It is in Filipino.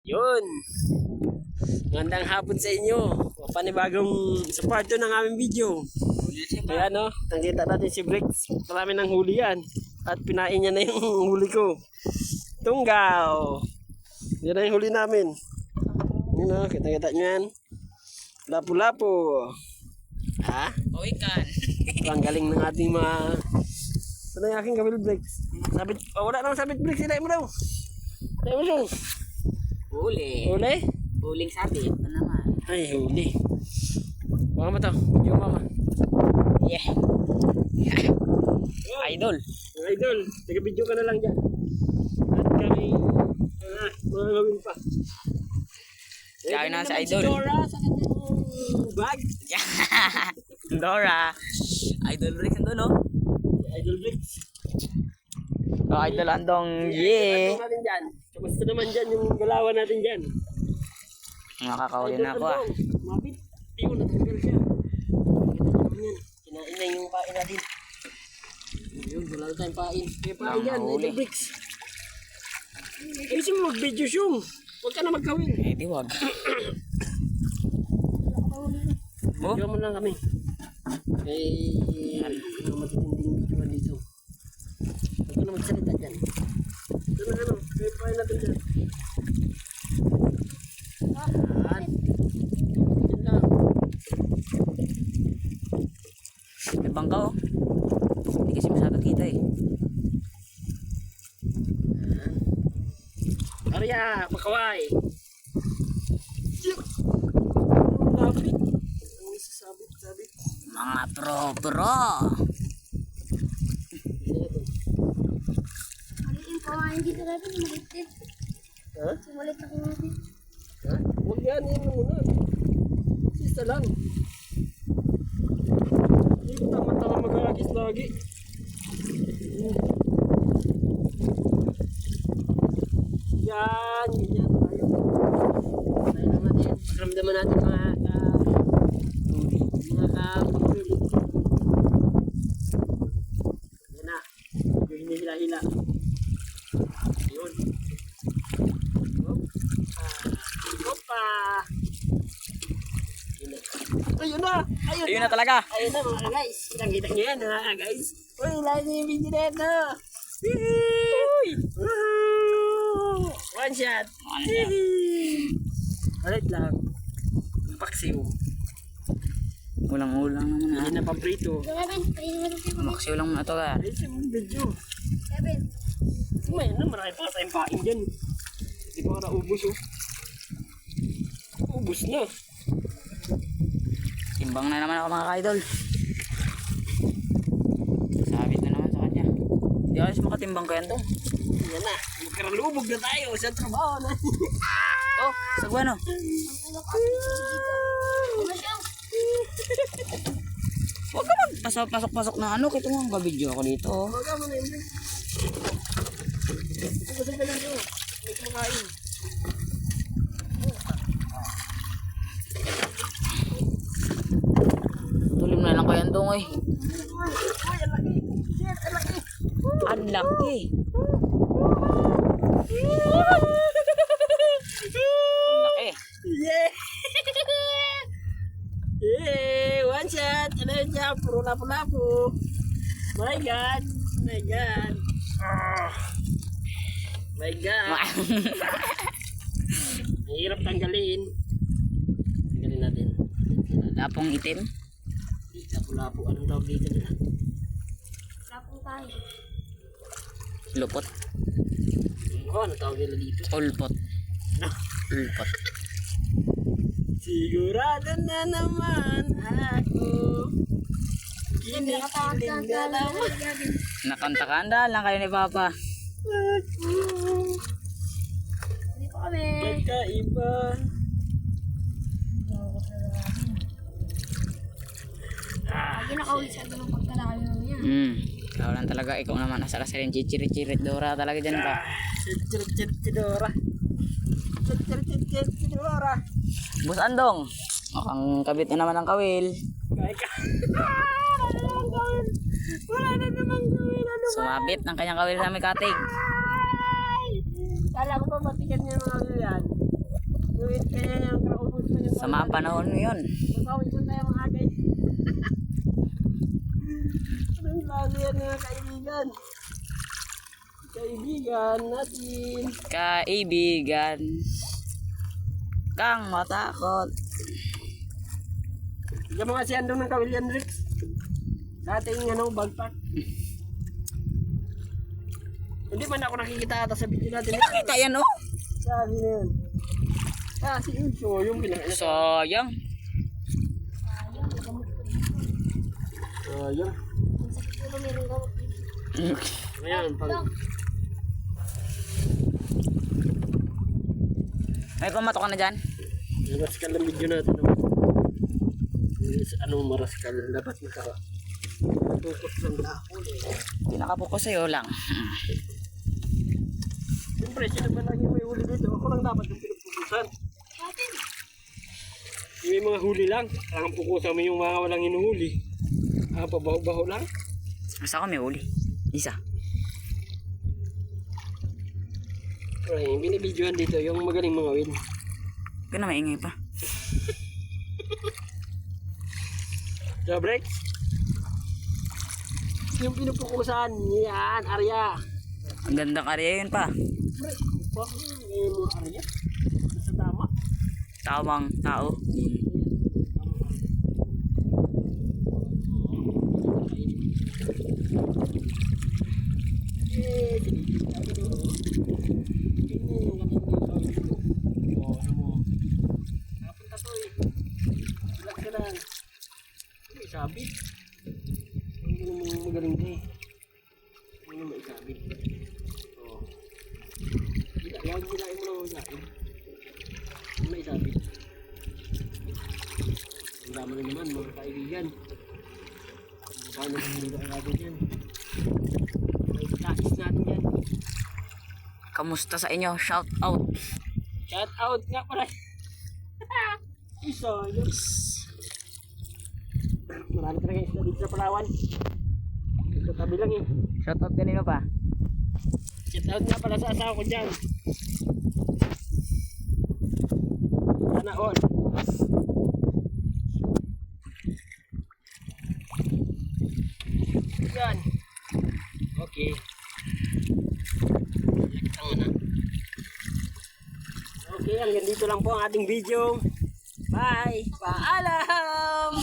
Yun. Magandang hapon sa inyo. Panibagong sa part 2 ng aming video. Kaya no, nakita natin si Bricks. Marami ng huli yan. At pinain niya na yung huli ko. Tunggaw. Yan na yung huli namin. Yun no, kita-kita nyo yan. Lapu-lapu. Ha? Pawikan. Ang galing ng ating mga... Ano yung aking kabil Bricks? Sabit, wala naman sabit Bricks. Ilay mo daw. Ilay mo daw. Huli. Huli? Huling sabit. Ano naman? Ay, huli. Baka mo to. Yung mama. Yeah. Idol. Idol, taga-video ka na lang dyan. At kami, mga gawin pa. Kaya na si Si Idol. Dora sa kanyang bag. Dora. Idol Bricks ando no? Idol Bricks. Oh, Idol Andong. Yeah. Ano natin dyan? Kamusta naman dyan yung galawan natin dyan? Nakakahuli na ako Andong, mapit. Ayun, natanggal siya. Yan. Kinain na yung pain natin. Ayun, wala na tayong pain. Kaya pain yan, Nakahuli. Idol Bricks. Ayusin mo mag-video siyong. Huwag ka na magkawin. Eh, di wag. Oh? Diyan mo lang kami. Ano matitinding video dito. Huwag ka na magsalita dyan. Ito na ano, kain natin dyan. Yan. Yan lang. May bangka oh. Hindi kasi masyado kita eh. Arya, makaway. Lapit. Ang sabit. Mga pro. Maliin ko nga hindi talaga maliit. Ha? Sumalit ako natin. Ha? Huwag yan, yan muna. Sista lang. Hindi ko tama-tama mag-aagis lagi. Yan, ganyan tayo. Tayo naman din. Pakiramdaman natin mga kapag-ulit. Yan na. Yung hindi hila-hila. Yun. Opa! Ayun na! Ayun na talaga. Ayun na mga guys. Kitang-kita nyo yan mga guys. Uy, lahat na yung video na ito. Uy! One shot. One shot. Balit lang. Yung paksiw. Ulang-ulang naman Hindi na pabrito. Kevin, kayo na rin siya. Maksiw lang muna ito ka. Ayun siya yung video. Kevin, May na, marami pa tayong pain dyan. Hindi pa ka naubos oh. Ubus na. Timbang na naman ako mga ka-idol. Sabit na naman sa kanya. Hindi alis makatimbang ko yan to. Yan na. Magkaralubog na tayo sa trabaho na. Oh, sagwano. ano siya? Huwag ka magpasok-pasok na ano. Kito mo, babidyo ako dito. Oh. Huwag mo na yun. Ito ka lang yun. May kumakain. Tulim na lang kayan dong eh. Uy, ang laki. Shit, ang laki. Ang laki. Ang laki. Yeah! Yeah! One shot! Ano yun siya? Puro lapu-lapu. My God! My God! Ah. My God! Mahirap tanggalin. Tanggalin natin. Lapong itim. Lapu-lapu. Anong tawag dito nila? Lapong tayo. Lupot. Ano tawag nila dito? Ulpot. Ulpot. Sigurado na naman ako. Kinikilig na naman Nakanta-kanda lang kayo ni Papa. ako. Hindi ko kami. Magkaiba. Lagi nakaulit siya doon ng pagkalaki niya. Ikaw lang talaga. Ikaw naman asal-asal yung chichirit-chirit Dora talaga dyan pa. Chidora. Chidora. Bus Andong. Mukhang kabit na naman ang kawil. Kaya ka. Wala na namang gawin. Ano ba? Sumabit ng kanyang kawil sa may katig. Kala ko pa matigan niya mga yan. Yung kaya niya ang kaubos mo yung Sama ang panahon ngayon. Masawin mo tayo mga agay. Anong lalo yan mga kaibigan? Kaibigan natin. Kaibigan. Kang matakot. Yung mga si Andong ng Kawilyan Rex. Dating bagpak. Hindi man ako nakikita ata sa video natin. Nakita yan oh. Sabi na yun. Si Uso yung pinakita. Sayang. Ayun. Siguro meron gamot dito. Ayan, pag... May pumatok ka na dyan? Maraskal ang video natin. Anong maraskal? Dapat nakatukos ng dahon eh. Hindi nakapokus sa'yo lang. Siyempre, sino ba lagi may huli dito? Ako lang dapat yung pinupukusan. Natin. Yung may mga huli lang. Kailangan pukusan mo yung mga walang hinuhuli. Pabaho-baho lang. Basta ako may uli. Isa. Okay, yung binibidyohan dito, yung magaling mga win. Kaya na maingay pa. So, break. Yung pinupukusan, yan, Arya. Ang gandang area yun pa. Break, bakit yung mga Arya? Sa tama. Tawang tao. Sabi. Hindi naman magaling din. Hindi naman isabi. Oo. Huwag ginain mo lang magain. Hindi naman isabi. Ang dami na naman mga kaibigan. Paano kung hindi ka agad yan? May lakis natin yan. Kamusta sa inyo? Shout out. Shout out nga pala. Isa, yes. Marami talaga isla dito sa Palawan. Dito tabi lang eh. Shout out kanino pa? Shout out nga pala sa asawa ko dyan. Sana all. Yan. Okay. Lakita mo na. Okay, hanggang dito lang po ang ating video. Bye! Paalam!